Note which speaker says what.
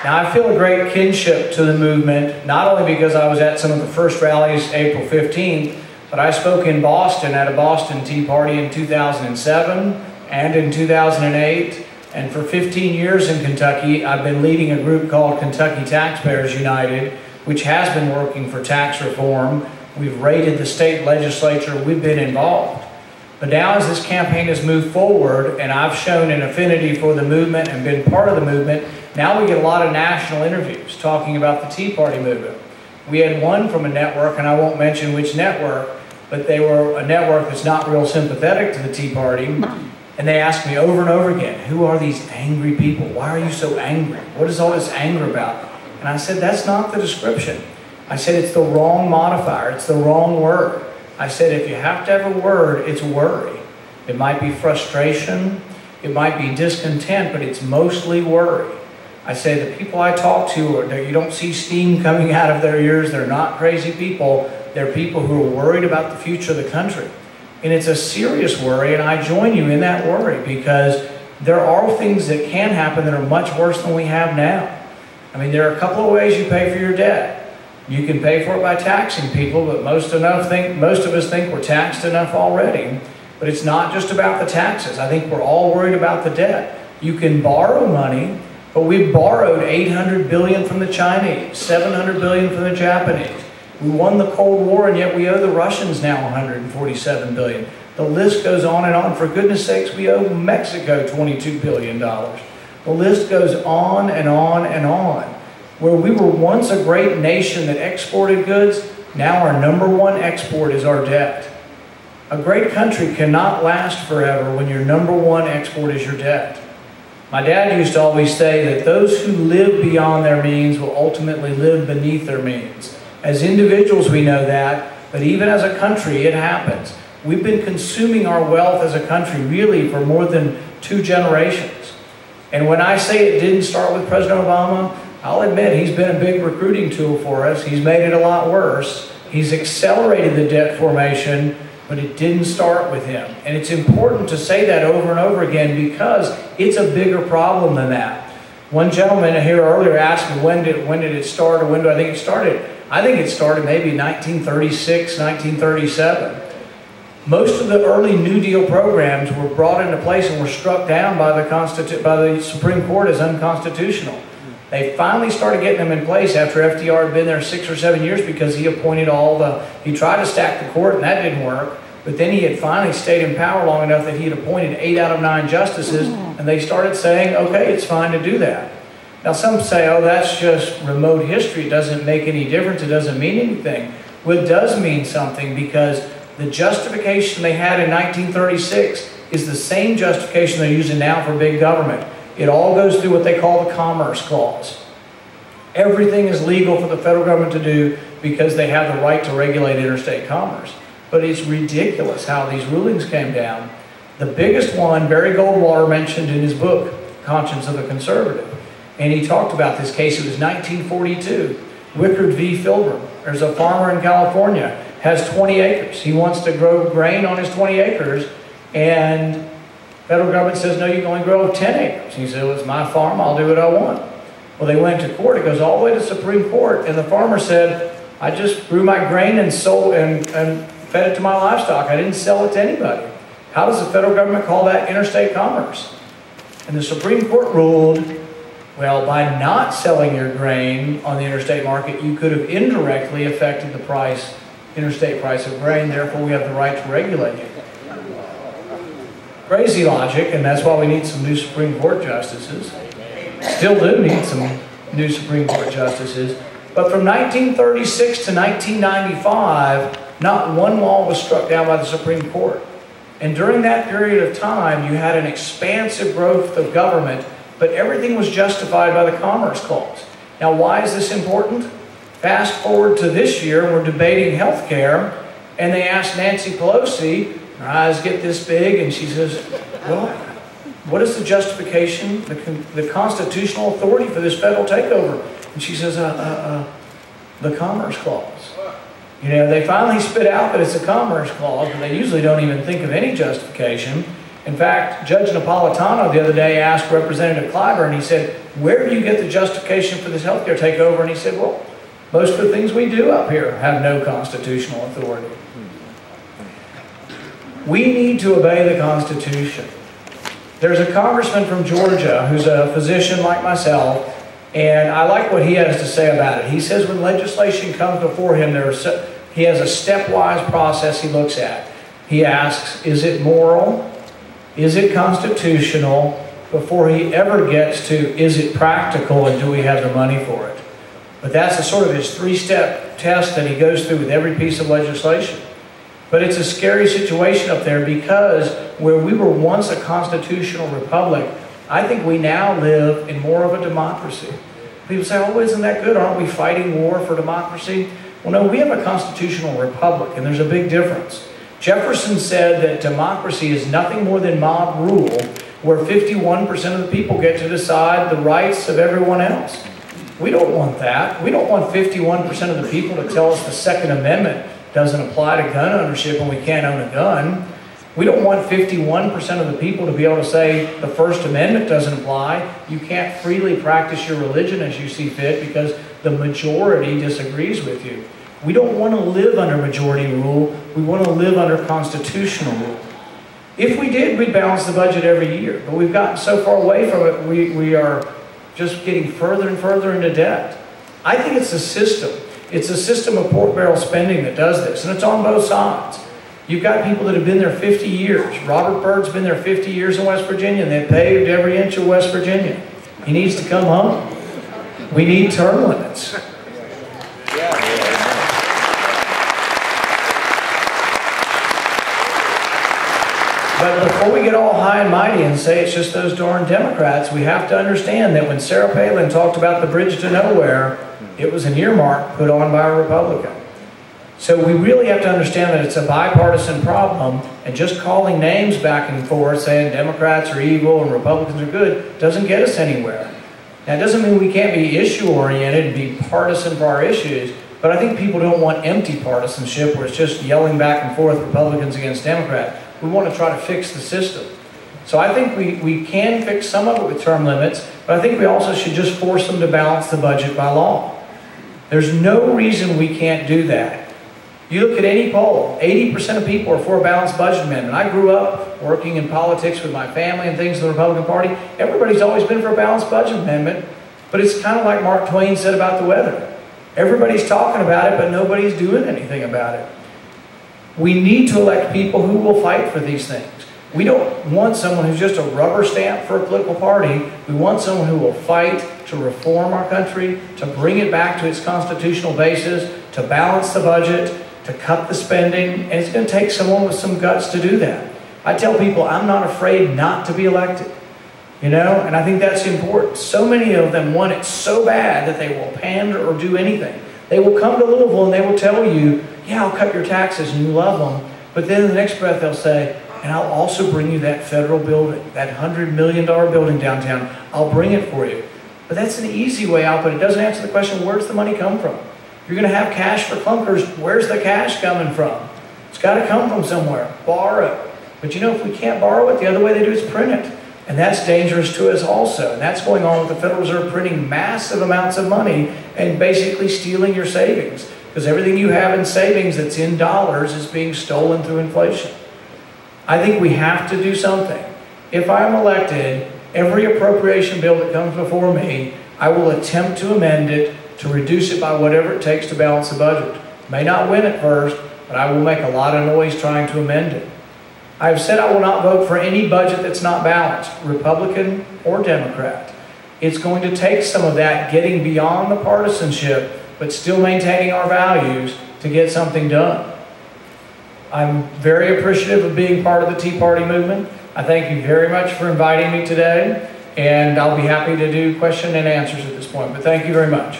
Speaker 1: Now, I feel a great kinship to the movement, not only because I was at some of the first rallies April 15th, but I spoke in Boston at a Boston Tea Party in 2007 and in 2008. And for 15 years in Kentucky, I've been leading a group called Kentucky Taxpayers United, which has been working for tax reform. We've raided the state legislature. We've been involved. But now as this campaign has moved forward, and I've shown an affinity for the movement and been part of the movement, now we get a lot of national interviews talking about the Tea Party movement. We had one from a network, and I won't mention which network, but they were a network that's not real sympathetic to the Tea Party. And they asked me over and over again, who are these angry people? Why are you so angry? What is all this anger about? And I said, that's not the description. I said, it's the wrong modifier. It's the wrong word. I said, if you have to have a word, it's worry. It might be frustration. It might be discontent, but it's mostly worry. I say the people I talk to, you don't see steam coming out of their ears. They're not crazy people. They're people who are worried about the future of the country. And it's a serious worry, and I join you in that worry because there are things that can happen that are much worse than we have now. I mean, there are a couple of ways you pay for your debt. You can pay for it by taxing people, but most of us think we're taxed enough already. But it's not just about the taxes. I think we're all worried about the debt. You can borrow money, but we've borrowed $800 billion from the Chinese, $700 billion from the Japanese. We won the Cold War, and yet we owe the Russians now $147 billion. The list goes on and on. For goodness sakes, we owe Mexico $22 billion. The list goes on and on and on. Where we were once a great nation that exported goods, now our #1 export is our debt. A great country cannot last forever when your #1 export is your debt. My dad used to always say that those who live beyond their means will ultimately live beneath their means. As individuals, we know that, but even as a country, it happens. We've been consuming our wealth as a country really for more than 2 generations. And when I say it didn't start with President Obama, I'll admit he's been a big recruiting tool for us. He's made it a lot worse. He's accelerated the debt formation, but it didn't start with him. And it's important to say that over and over again because it's a bigger problem than that. One gentleman here earlier asked me when did it start or when do I think it started. I think it started maybe 1936, 1937. Most of the early New Deal programs were brought into place and were struck down by the Supreme Court as unconstitutional. They finally started getting them in place after FDR had been there 6 or 7 years because he appointed he tried to stack the court and that didn't work, but then he had finally stayed in power long enough that he had appointed 8 out of 9 justices and they started saying, okay, it's fine to do that. Now some say, oh, that's just remote history, it doesn't make any difference, it doesn't mean anything. Well, it does mean something because the justification they had in 1936 is the same justification they're using now for big government. It all goes through what they call the Commerce Clause. Everything is legal for the federal government to do because they have the right to regulate interstate commerce. But it's ridiculous how these rulings came down. The biggest one, Barry Goldwater mentioned in his book, Conscience of the Conservative. And he talked about this case. It was 1942. Wickard v. Filburn. There's a farmer in California, has 20 acres. He wants to grow grain on his 20 acres, and federal government says, no, you can only grow 10 acres. He said, well, it's my farm, I'll do what I want. Well, they went to court. It goes all the way to the Supreme Court, and the farmer said, I just grew my grain and sold and fed it to my livestock. I didn't sell it to anybody. How does the federal government call that interstate commerce? And the Supreme Court ruled, well, by not selling your grain on the interstate market, you could have indirectly affected the interstate price of grain, therefore we have the right to regulate it. Crazy logic, and that's why we need some new Supreme Court justices. Still do need some new Supreme Court justices. But from 1936 to 1995, not one law was struck down by the Supreme Court. And during that period of time, you had an expansive growth of government, but everything was justified by the Commerce Clause. Now, why is this important? Fast forward to this year, we're debating health care, and they asked Nancy Pelosi, her eyes get this big, and she says, well, what is the justification, the constitutional authority for this federal takeover? And she says, the Commerce Clause. You know, they finally spit out that it's a Commerce Clause, but they usually don't even think of any justification. In fact, Judge Napolitano the other day asked Representative Clyburn, and he said, where do you get the justification for this healthcare takeover? And he said, well, most of the things we do up here have no constitutional authority. We need to obey the Constitution. There's a congressman from Georgia who's a physician like myself, and I like what he has to say about it. He says when legislation comes before him, he has a stepwise process he looks at. He asks, is it moral? Is it constitutional? Before he ever gets to, is it practical, and do we have the money for it? But that's a sort of his three-step test that he goes through with every piece of legislation. But it's a scary situation up there, because where we were once a constitutional republic, I think we now live in more of a democracy. People say, oh, isn't that good? Aren't we fighting war for democracy? Well, no, we have a constitutional republic, and there's a big difference. Jefferson said that democracy is nothing more than mob rule, where 51% of the people get to decide the rights of everyone else. We don't want that. We don't want 51% of the people to tell us the Second Amendment doesn't apply to gun ownership and we can't own a gun. We don't want 51% of the people to be able to say the First Amendment doesn't apply. You can't freely practice your religion as you see fit because the majority disagrees with you. We don't want to live under majority rule. We want to live under constitutional rule. If we did, we'd balance the budget every year. But we've gotten so far away from it, we are just getting further and further into debt. I think it's a system. It's a system of pork barrel spending that does this, and it's on both sides. You've got people that have been there 50 years. Robert Byrd's been there 50 years in West Virginia, and they've paved every inch of West Virginia. He needs to come home. We need term limits. But before we get all high and mighty and say it's just those darn Democrats, we have to understand that when Sarah Palin talked about the bridge to nowhere, it was an earmark put on by a Republican. So we really have to understand that it's a bipartisan problem, and just calling names back and forth saying Democrats are evil and Republicans are good doesn't get us anywhere. Now, it doesn't mean we can't be issue-oriented and be partisan for our issues, but I think people don't want empty partisanship where it's just yelling back and forth Republicans against Democrats. We want to try to fix the system. So I think we can fix some of it with term limits, but I think we also should just force them to balance the budget by law. There's no reason we can't do that. You look at any poll, 80% of people are for a balanced budget amendment. I grew up working in politics with my family and things in the Republican Party. Everybody's always been for a balanced budget amendment, but it's kind of like Mark Twain said about the weather. Everybody's talking about it, but nobody's doing anything about it. We need to elect people who will fight for these things. We don't want someone who's just a rubber stamp for a political party. We want someone who will fight to reform our country, to bring it back to its constitutional basis, to balance the budget, to cut the spending, and it's going to take someone with some guts to do that. I tell people I'm not afraid not to be elected, you know, and I think that's important. So many of them want it so bad that they will pander or do anything. They will come to Louisville and they will tell you, yeah, I'll cut your taxes, and you love them, but then in the next breath they'll say, and I'll also bring you that federal building, that $100 million building downtown. I'll bring it for you. But that's an easy way out, but it doesn't answer the question, where's the money come from? If you're going to have cash for clunkers, where's the cash coming from? It's got to come from somewhere. Borrow. But you know, if we can't borrow it, the other way they do is print it. And that's dangerous to us also. And that's going on with the Federal Reserve printing massive amounts of money and basically stealing your savings. Because everything you have in savings that's in dollars is being stolen through inflation. I think we have to do something. If I'm elected, every appropriation bill that comes before me, I will attempt to amend it to reduce it by whatever it takes to balance the budget. May not win at first, but I will make a lot of noise trying to amend it. I've said I will not vote for any budget that's not balanced, Republican or Democrat. It's going to take some of that getting beyond the partisanship, but still maintaining our values to get something done. I'm very appreciative of being part of the Tea Party movement. I thank you very much for inviting me today, and I'll be happy to do question and answers at this point, but thank you very much.